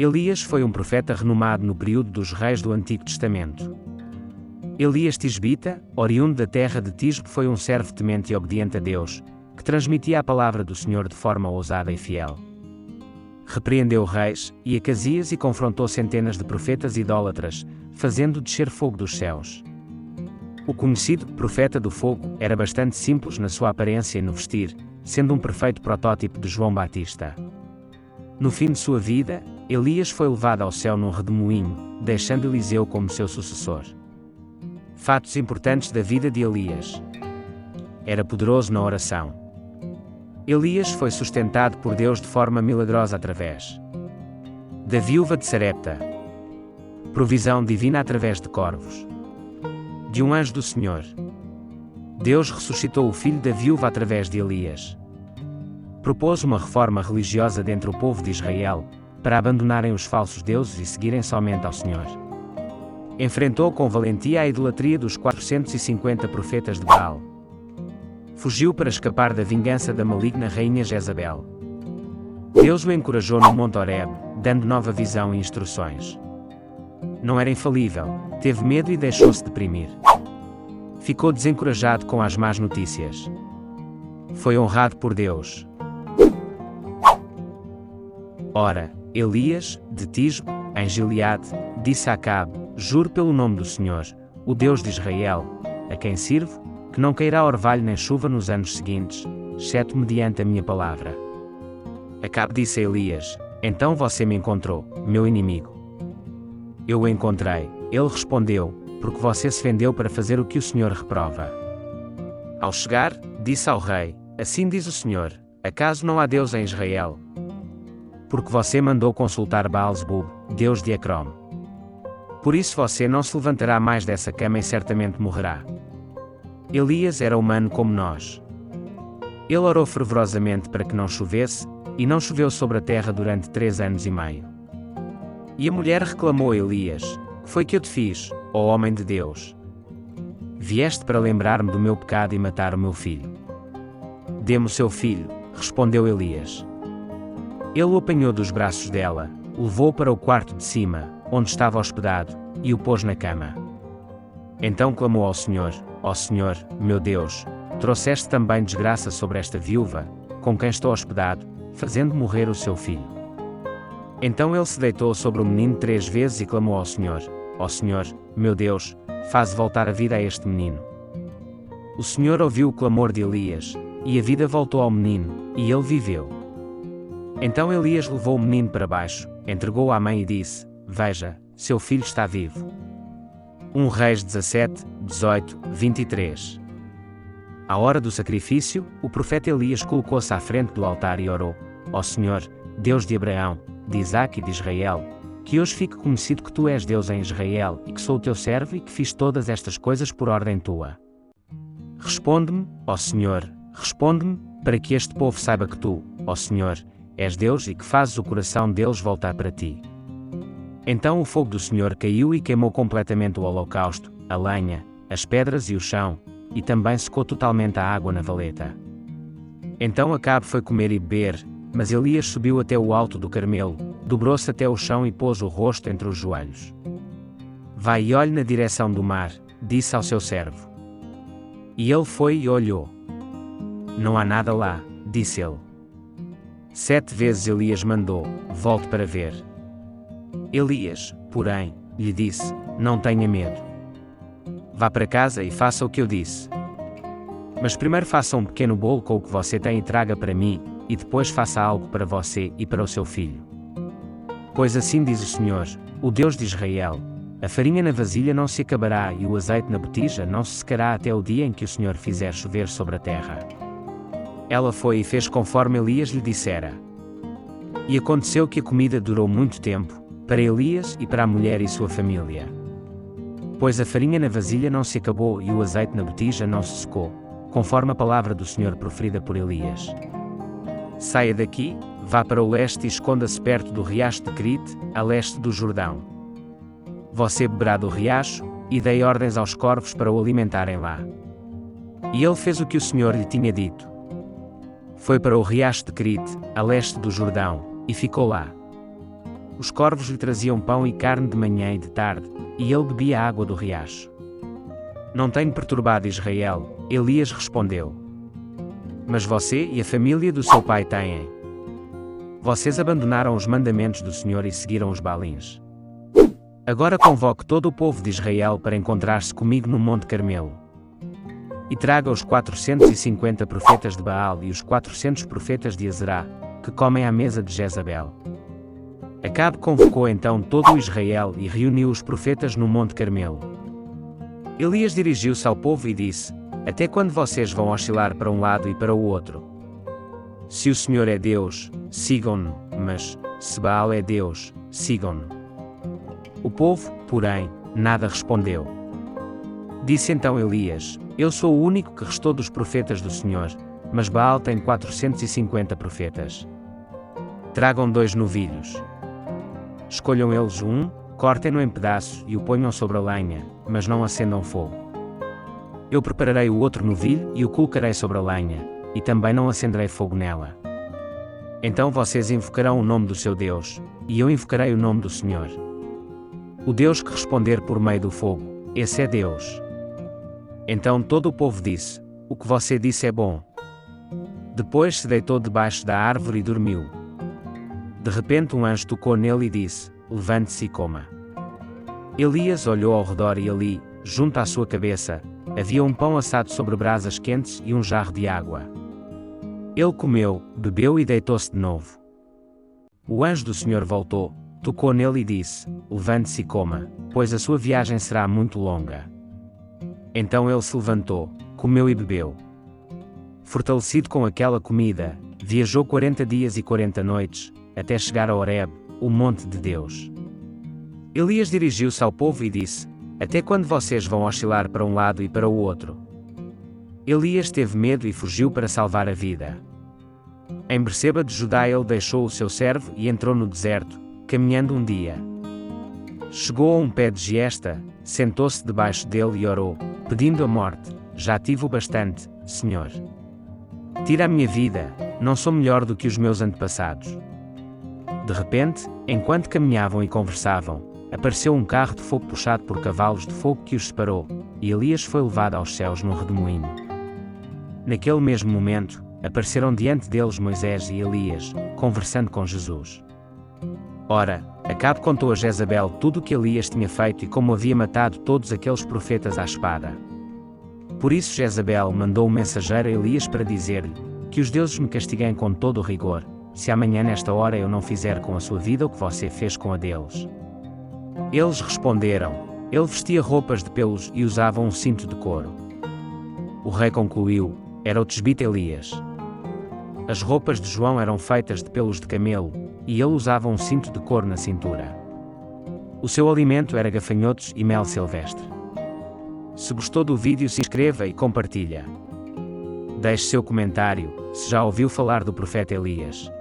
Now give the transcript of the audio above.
Elias foi um profeta renomado no período dos reis do Antigo Testamento. Elias Tisbita, oriundo da terra de Tisbe, foi um servo temente e obediente a Deus, que transmitia a palavra do Senhor de forma ousada e fiel. Repreendeu reis e Acasias e confrontou centenas de profetas idólatras, fazendo descer fogo dos céus. O conhecido profeta do fogo era bastante simples na sua aparência e no vestir, sendo um perfeito protótipo de João Batista. No fim de sua vida, Elias foi levado ao céu num redemoinho, deixando Eliseu como seu sucessor. Fatos importantes da vida de Elias. Era poderoso na oração. Elias foi sustentado por Deus de forma milagrosa através da viúva de Sarepta. Provisão divina através de corvos. De um anjo do Senhor. Deus ressuscitou o filho da viúva através de Elias. Propôs uma reforma religiosa dentre o povo de Israel, para abandonarem os falsos deuses e seguirem somente ao Senhor. Enfrentou com valentia a idolatria dos 450 profetas de Baal. Fugiu para escapar da vingança da maligna rainha Jezabel. Deus o encorajou no Monte Horeb, dando nova visão e instruções. Não era infalível, teve medo e deixou-se deprimir. Ficou desencorajado com as más notícias. Foi honrado por Deus. Ora, Elias, de Tisbe, em Gileade, disse a Acabe: juro pelo nome do Senhor, o Deus de Israel, a quem sirvo, que não cairá orvalho nem chuva nos anos seguintes, exceto mediante a minha palavra. Acabe disse a Elias: então você me encontrou, meu inimigo. Eu o encontrei, ele respondeu, porque você se vendeu para fazer o que o Senhor reprova. Ao chegar, disse ao rei: assim diz o Senhor, acaso não há Deus em Israel? Porque você mandou consultar Baal-zebub, Deus de Ecrom. Por isso você não se levantará mais dessa cama e certamente morrerá. Elias era humano como nós. Ele orou fervorosamente para que não chovesse, e não choveu sobre a terra durante 3 anos e meio. E a mulher reclamou a Elias: que foi que eu te fiz, ó homem de Deus? Vieste para lembrar-me do meu pecado e matar o meu filho. Dê-me o seu filho, respondeu Elias. Ele o apanhou dos braços dela, o levou para o quarto de cima, onde estava hospedado, e o pôs na cama. Então clamou ao Senhor: ó Senhor, meu Deus, trouxeste também desgraça sobre esta viúva, com quem estou hospedado, fazendo morrer o seu filho. Então ele se deitou sobre o menino 3 vezes e clamou ao Senhor: ó Senhor, meu Deus, faze voltar a vida a este menino. O Senhor ouviu o clamor de Elias, e a vida voltou ao menino, e ele viveu. Então Elias levou o menino para baixo, entregou-o à mãe e disse: veja, seu filho está vivo. 1 Reis 17, 18, 23. À hora do sacrifício, o profeta Elias colocou-se à frente do altar e orou: ó Senhor, Deus de Abraão, de Isaque e de Israel, que hoje fique conhecido que tu és Deus em Israel e que sou o teu servo e que fiz todas estas coisas por ordem tua. Responde-me, ó Senhor, responde-me, para que este povo saiba que tu, ó Senhor, és Deus e que fazes o coração deles voltar para ti. Então o fogo do Senhor caiu e queimou completamente o holocausto, a lenha, as pedras e o chão, e também secou totalmente a água na valeta. Então Acabe foi comer e beber, mas Elias subiu até o alto do Carmelo, dobrou-se até o chão e pôs o rosto entre os joelhos. Vai e olhe na direção do mar, disse ao seu servo. E ele foi e olhou. Não há nada lá, disse ele. 7 vezes Elias mandou: volte para ver. Elias, porém, lhe disse: não tenha medo. Vá para casa e faça o que eu disse. Mas primeiro faça um pequeno bolo com o que você tem e traga para mim, e depois faça algo para você e para o seu filho. Pois assim diz o Senhor, o Deus de Israel: a farinha na vasilha não se acabará e o azeite na botija não se secará até o dia em que o Senhor fizer chover sobre a terra. Ela foi e fez conforme Elias lhe dissera. E aconteceu que a comida durou muito tempo, para Elias e para a mulher e sua família. Pois a farinha na vasilha não se acabou e o azeite na botija não se secou, conforme a palavra do Senhor proferida por Elias. Saia daqui, vá para o leste e esconda-se perto do riacho de Crite, a leste do Jordão. Você beberá do riacho, e dei ordens aos corvos para o alimentarem lá. E ele fez o que o Senhor lhe tinha dito. Foi para o riacho de Crite, a leste do Jordão, e ficou lá. Os corvos lhe traziam pão e carne de manhã e de tarde, e ele bebia a água do riacho. Não tenho perturbado Israel, Elias respondeu. Mas você e a família do seu pai têm. Vocês abandonaram os mandamentos do Senhor e seguiram os Baalins. Agora convoque todo o povo de Israel para encontrar-se comigo no Monte Carmelo. E traga os 450 profetas de Baal e os 400 profetas de Azerá, que comem à mesa de Jezabel. Acabe convocou então todo o Israel e reuniu os profetas no Monte Carmelo. Elias dirigiu-se ao povo e disse: Até quando vocês vão oscilar para um lado e para o outro? Se o Senhor é Deus, sigam-no, mas, se Baal é Deus, sigam-no. O povo, porém, nada respondeu. Disse então Elias: Eu sou o único que restou dos profetas do Senhor, mas Baal tem 450 profetas. Tragam 2 novilhos. Escolham eles um, cortem-no em pedaços e o ponham sobre a lenha, mas não acendam fogo. Eu prepararei o outro novilho e o colocarei sobre a lenha, e também não acenderei fogo nela. Então vocês invocarão o nome do seu Deus, e eu invocarei o nome do Senhor. O Deus que responder por meio do fogo, esse é Deus. Então todo o povo disse: O que você disse é bom. Depois se deitou debaixo da árvore e dormiu. De repente um anjo tocou nele e disse: Levante-se e coma. Elias olhou ao redor e ali, junto à sua cabeça, havia um pão assado sobre brasas quentes e um jarro de água. Ele comeu, bebeu e deitou-se de novo. O anjo do Senhor voltou, tocou nele e disse: Levante-se e coma, pois a sua viagem será muito longa. Então ele se levantou, comeu e bebeu. Fortalecido com aquela comida, viajou 40 dias e 40 noites, até chegar a Horeb, o monte de Deus. Elias dirigiu-se ao povo e disse: Até quando vocês vão oscilar para um lado e para o outro? Elias teve medo e fugiu para salvar a vida. Em Berseba de Judá ele deixou o seu servo e entrou no deserto, caminhando um dia. Chegou a um pé de giesta, sentou-se debaixo dele e orou, pedindo a morte: Já tive o bastante, Senhor. Tira a minha vida, não sou melhor do que os meus antepassados. De repente, enquanto caminhavam e conversavam, apareceu um carro de fogo puxado por cavalos de fogo que os separou, e Elias foi levado aos céus num redemoinho. Naquele mesmo momento, apareceram diante deles Moisés e Elias, conversando com Jesus. Ora, Acabe contou a Jezabel tudo o que Elias tinha feito e como havia matado todos aqueles profetas à espada. Por isso Jezabel mandou um mensageiro a Elias para dizer-lhe: Que os deuses me castiguem com todo o rigor, se amanhã nesta hora eu não fizer com a sua vida o que você fez com a deles. Eles responderam: Ele vestia roupas de pelos e usava um cinto de couro. O rei concluiu: Era o tesbita Elias. As roupas de João eram feitas de pelos de camelo, e ele usava um cinto de couro na cintura. O seu alimento era gafanhotos e mel silvestre. Se gostou do vídeo, se inscreva e compartilha. Deixe seu comentário, se já ouviu falar do profeta Elias.